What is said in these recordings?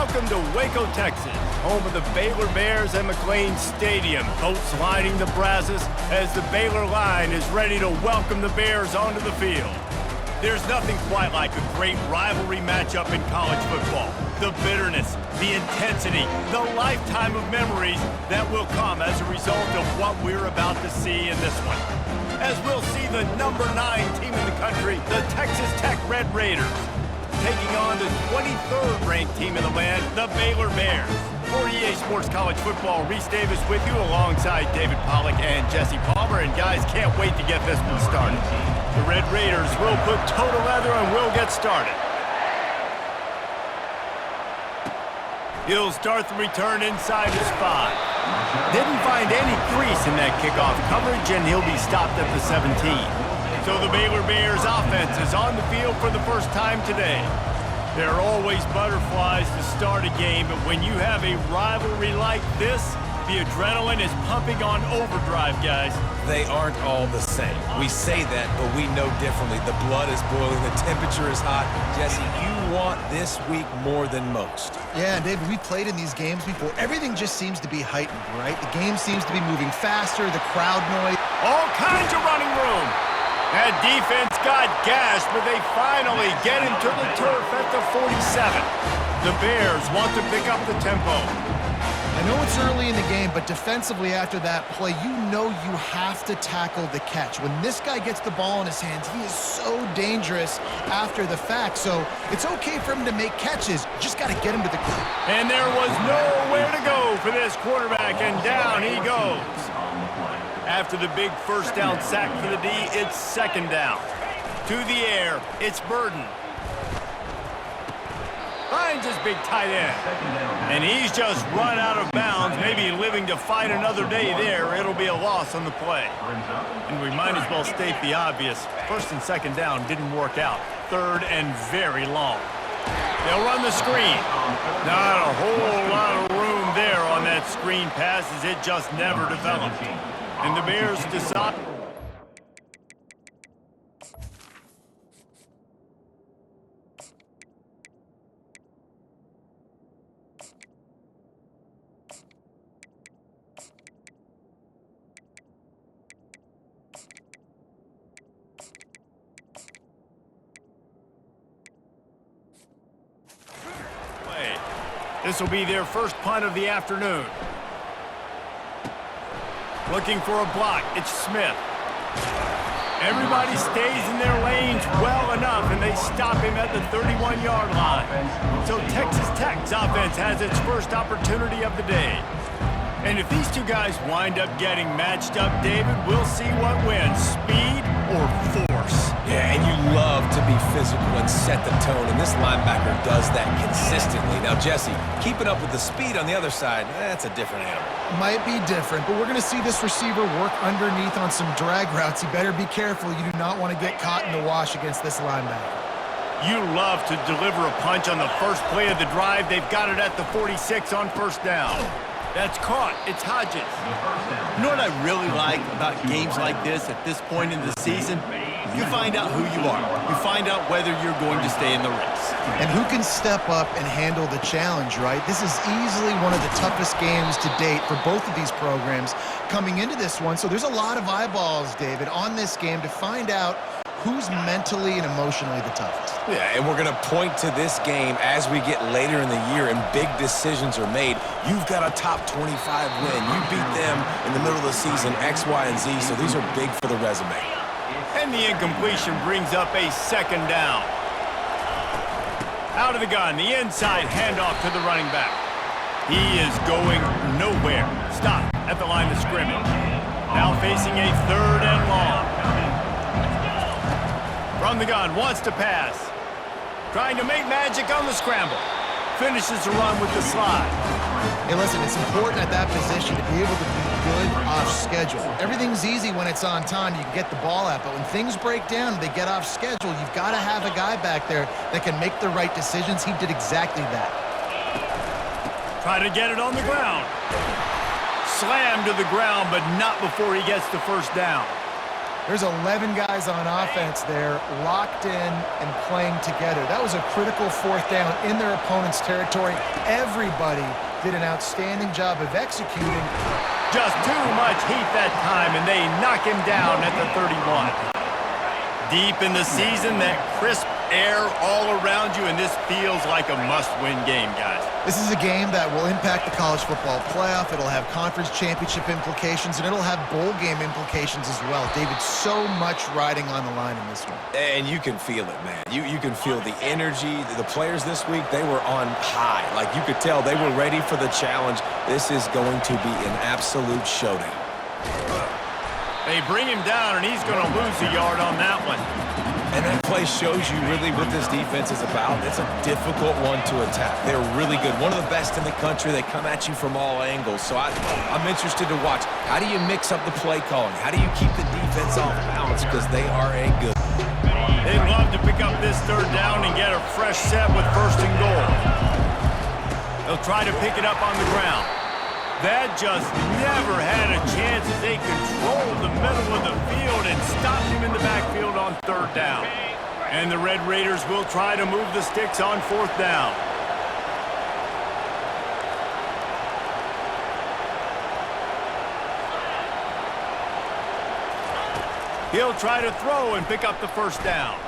Welcome to Waco, Texas, home of the Baylor Bears and McLean Stadium. Boats lining the Brazos as the Baylor line is ready to welcome the Bears onto the field. There's nothing quite like a great rivalry matchup in college football. The bitterness, the intensity, the lifetime of memories that will come as a result of what we're about to see in this one. As we'll see the number 9 team in the country, the Texas Tech Red Raiders, taking on the 23rd ranked team in the land, the Baylor Bears. For EA Sports College Football, Reese Davis with you alongside David Pollack and Jesse Palmer. And guys, can't wait to get this one started. The Red Raiders will put total leather and we'll get started. He'll start the return inside his 5. Didn't find any crease in that kickoff coverage, and he'll be stopped at the 17. So the Baylor Bears offense is on the field for the first time today. There are always butterflies to start a game, but when you have a rivalry like this, the adrenaline is pumping on overdrive, guys. They aren't all the same. We say that, but we know differently. The blood is boiling, the temperature is hot. Jesse, you want this week more than most. Yeah, David, we've played in these games before. Everything just seems to be heightened, right? The game seems to be moving faster, the crowd noise. All kinds of running room. That defense got gashed, but they finally get him to the turf at the 47. The Bears want to pick up the tempo. I know it's early in the game, but defensively after that play, you know you have to tackle the catch. When this guy gets the ball in his hands, he is so dangerous after the fact. So it's okay for him to make catches. You just got to get him to the ground. And there was nowhere to go for this quarterback, and down he goes. After the big first down sack for the D, it's second down. To the air, it's Burden. Finds his big tight end. And he's just run out of bounds, maybe living to fight another day there. It'll be a loss on the play. And we might as well state the obvious. First and second down didn't work out. Third and very long. They'll run the screen. Not a whole lot of room there on that screen pass as it just never developed. And the Bears decide. This will be their first punt of the afternoon. Looking for a block, it's Smith. Everybody stays in their lanes well enough, and they stop him at the 31-yard line. So Texas Tech's offense has its first opportunity of the day. And if these two guys wind up getting matched up, David, we'll see what wins, speed or force. Yeah, and you love to be physical and set the tone, and this linebacker does that consistently. Now, Jesse, keeping up with the speed on the other side, that's a different animal. Might be different, but we're going to see this receiver work underneath on some drag routes. You better be careful. You do not want to get caught in the wash against this linebacker. You love to deliver a punch on the first play of the drive. They've got it at the 46 on first down. That's caught. It's Hodges. You know what I really like about games like this at this point in the season? You find out who you are. You find out whether you're going to stay in the race. And who can step up and handle the challenge, right? This is easily one of the toughest games to date for both of these programs coming into this one. So there's a lot of eyeballs, David, on this game to find out who's mentally and emotionally the toughest. Yeah, and we're going to point to this game as we get later in the year and big decisions are made. You've got a top 25 win. You beat them in the middle of the season, X, Y, and Z, so these are big for the resume. And the incompletion brings up a second down. Out of the gun, the inside handoff to the running back. He is going nowhere. Stop at the line of scrimmage. Now facing a third and long. From the gun, wants to pass. Trying to make magic on the scramble. Finishes the run with the slide. Hey, listen, it's important at that position to be able to be good off schedule. Everything's easy when it's on time. You can get the ball out, but when things break down, they get off schedule. You've got to have a guy back there that can make the right decisions. He did exactly that. Try to get it on the ground. Slammed to the ground, but not before he gets the first down. There's 11 guys on offense there locked in and playing together. That was a critical fourth down in their opponent's territory. Everybody did an outstanding job of executing. Just too much heat that time, and they knock him down at the 31. Deep in the season, that crisp air all around you, and this feels like a must-win game, guys. This is a game that will impact the college football playoff. It'll have conference championship implications, and it'll have bowl game implications as well. David, so much riding on the line in this one. And you can feel it, man. You can feel the energy. The players this week, they were on high. Like, you could tell they were ready for the challenge. This is going to be an absolute showdown. They bring him down, and he's going to lose a yard on that one. And that play shows you really what this defense is about. It's a difficult one to attack. They're really good. One of the best in the country. They come at you from all angles. So I'm interested to watch. How do you mix up the play calling? How do you keep the defense off balance? Because they are a good. They'd love to pick up this third down and get a fresh set with 1st and goal. They'll try to pick it up on the ground. That just never had a chance as they controlled the middle of the field and stopped him in the backfield on 3rd down. And the Red Raiders will try to move the sticks on 4th down. He'll try to throw and pick up the 1st down.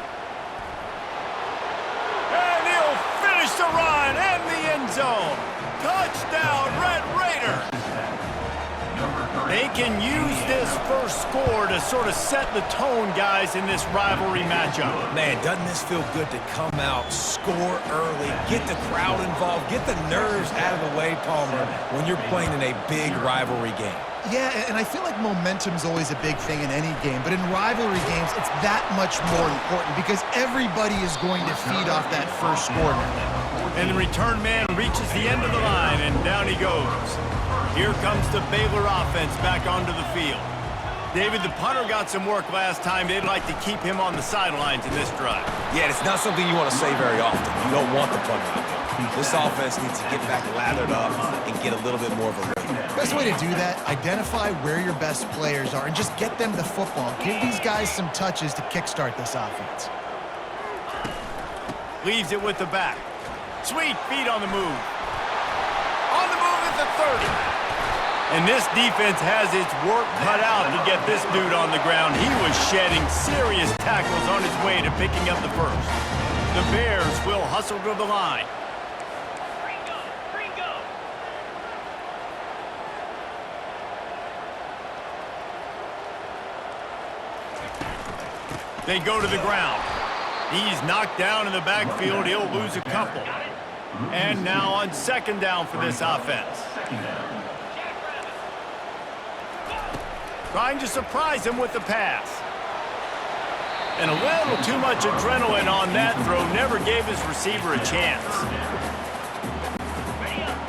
And he'll finish the run in the end zone. Touchdown, Red Raiders! They can use this first score to sort of set the tone, guys, in this rivalry matchup. Man, doesn't this feel good to come out, score early, get the crowd involved, get the nerves out of the way, Palmer, when you're playing in a big rivalry game? Yeah, and I feel like momentum's always a big thing in any game, but in rivalry games, it's that much more important because everybody is going to feed off that first score now. And the return man reaches the end of the line, and down he goes. Here comes the Baylor offense back onto the field. David, the punter got some work last time. They'd like to keep him on the sidelines in this drive. Yeah, it's not something you want to say very often. You don't want the punter out there. This offense needs to get back lathered up and get a little bit more of a rhythm. Best way to do that, identify where your best players are and just get them the football. Give these guys some touches to kickstart this offense. Leaves it with the back. Sweet feet on the move. On the move at the 30. And this defense has its work cut out to get this dude on the ground. He was shedding serious tackles on his way to picking up the first. The Bears will hustle to the line. They go to the ground. He's knocked down in the backfield. He'll lose a couple. And now on 2nd down for this offense. Trying to surprise him with the pass. And a little too much adrenaline on that throw never gave his receiver a chance.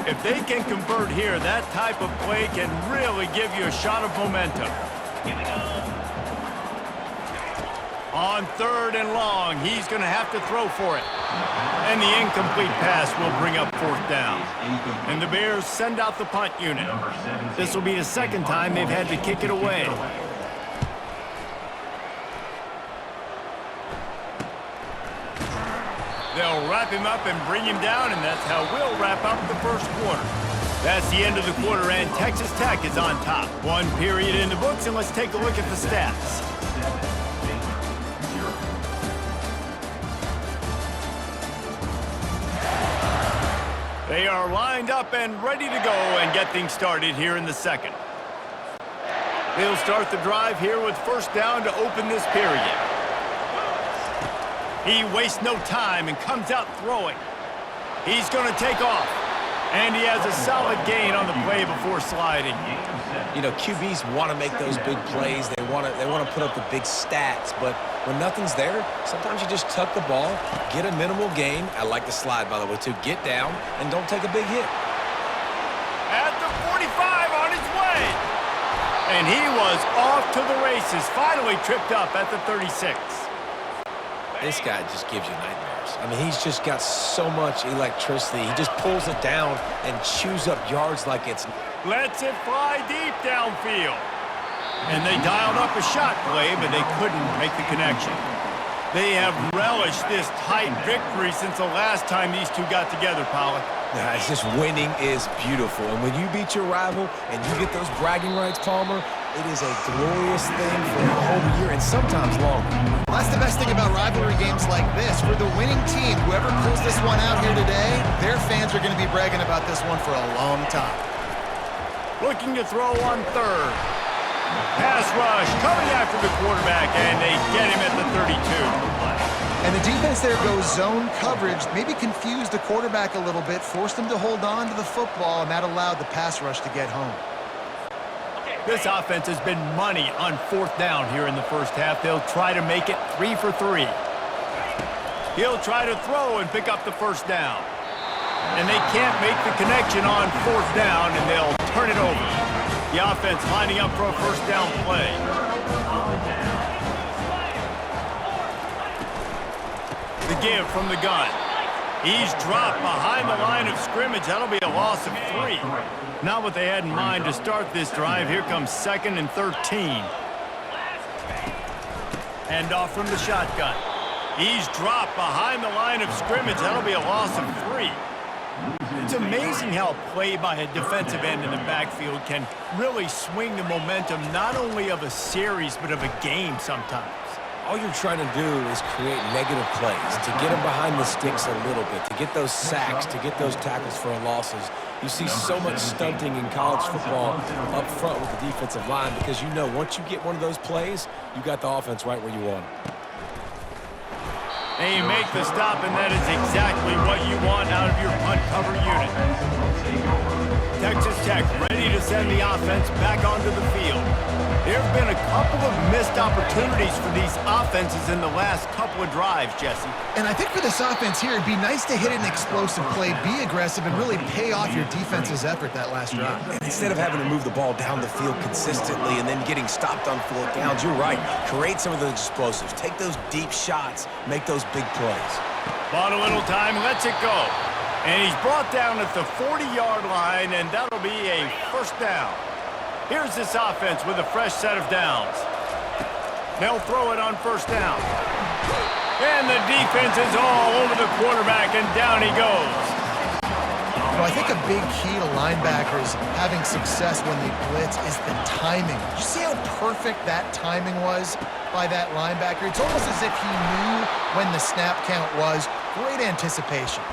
If they can convert here, that type of play can really give you a shot of momentum. On 3rd and long, he's going to have to throw for it. And the incomplete pass will bring up 4th down. And the Bears send out the punt unit. This will be the 2nd time they've had to kick it away. They'll wrap him up and bring him down, and that's how we'll wrap up the 1st quarter. That's the end of the quarter, and Texas Tech is on top. 1 period in the books, and let's take a look at the stats. They are lined up and ready to go and get things started here in the 2nd. They'll start the drive here with 1st down to open this period. He wastes no time and comes out throwing. He's going to take off. And he has a solid gain on the play before sliding. You know, QBs want to make those big plays. They want to put up the big stats. But when nothing's there, sometimes you just tuck the ball, get a minimal gain. I like the slide, by the way, too. Get down and don't take a big hit. At the 45 on his way. And he was off to the races. Finally tripped up at the 36. This guy just gives you nightmares. I mean, he's just got so much electricity. He just pulls it down and chews up yards like it's... Lets it fly deep downfield. And they dialed up a shot play, but they couldn't make the connection. They have relished this tight victory since the last time these two got together, Pollock. It's just winning is beautiful. And when you beat your rival and you get those bragging rights, Palmer, it is a glorious thing for a whole year and sometimes longer. Well, that's the best thing about rivalry games like this. For the winning team, whoever pulls this one out here today, their fans are going to be bragging about this one for a long time. Looking to throw on third. Pass rush coming after the quarterback, and they get him at the 32. And the defense there goes zone coverage, maybe confused the quarterback a little bit, forced him to hold on to the football, and that allowed the pass rush to get home. This offense has been money on fourth down here in the first half. They'll try to make it 3 for 3. He'll try to throw and pick up the first down. And they can't make the connection on fourth down, and they'll turn it over. The offense lining up for a first down play. The give from the gun. He's dropped behind the line of scrimmage. That'll be a loss of 3. Not what they had in mind to start this drive. Here comes 2nd and 13. Hand off from the shotgun. He's dropped behind the line of scrimmage. That'll be a loss of 3. It's amazing how a play by a defensive end in the backfield can really swing the momentum not only of a series but of a game sometimes. All you're trying to do is create negative plays, to get them behind the sticks a little bit, to get those sacks, to get those tackles for losses. You see so much stunting in college football up front with the defensive line because you know once you get one of those plays, you got the offense right where you want it. They make the stop, and that is exactly what you want out of your punt cover unit. Texas Tech ready to send the offense back onto the field. There have been a couple of missed opportunities for these offenses in the last couple of drives, Jesse. And I think for this offense here, it'd be nice to hit an explosive play, be aggressive, and really pay off your defense's effort that last drive. And instead of having to move the ball down the field consistently and then getting stopped on fourth downs, you're right. Create some of those explosives. Take those deep shots. Make those big plays. Bought a little time, lets it go. And he's brought down at the 40-yard line, and that'll be a first down. Here's this offense with a fresh set of downs. They'll throw it on first down. And the defense is all over the quarterback, and down he goes. You know, I think a big key to linebackers having success when they blitz is the timing. Did you see how perfect that timing was by that linebacker? It's almost as if he knew when the snap count was. Great anticipation.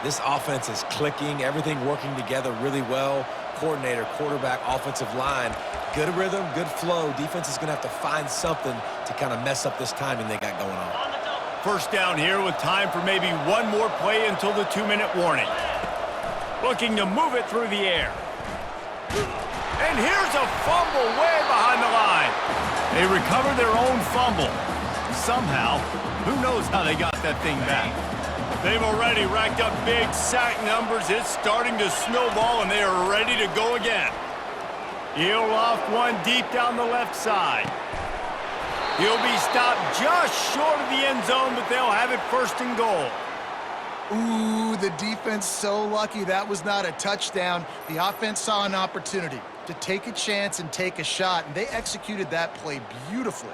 This offense is clicking, everything working together really well. Coordinator, quarterback, offensive line, good rhythm, good flow. Defense is going to have to find something to kind of mess up this timing they got going on. First down here with time for maybe one more play until the 2-minute warning. Looking to move it through the air. And here's a fumble way behind the line. They recover their own fumble. Somehow, who knows how they got that thing back. They've already racked up big sack numbers. It's starting to snowball, and they are ready to go again. He'll loft one deep down the left side. He'll be stopped just short of the end zone, but they'll have it first and goal. Ooh, the defense so lucky that was not a touchdown. The offense saw an opportunity to take a chance and take a shot, and they executed that play beautifully.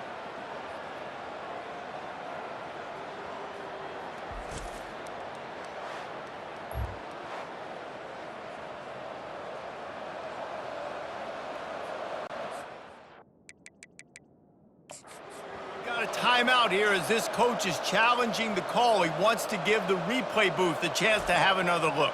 Timeout here as this coach is challenging the call. He wants to give the replay booth a chance to have another look.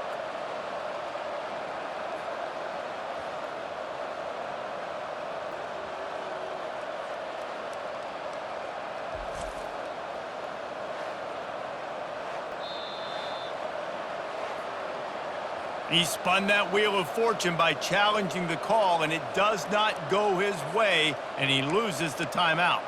He spun that wheel of fortune by challenging the call, and it does not go his way, and he loses the timeout.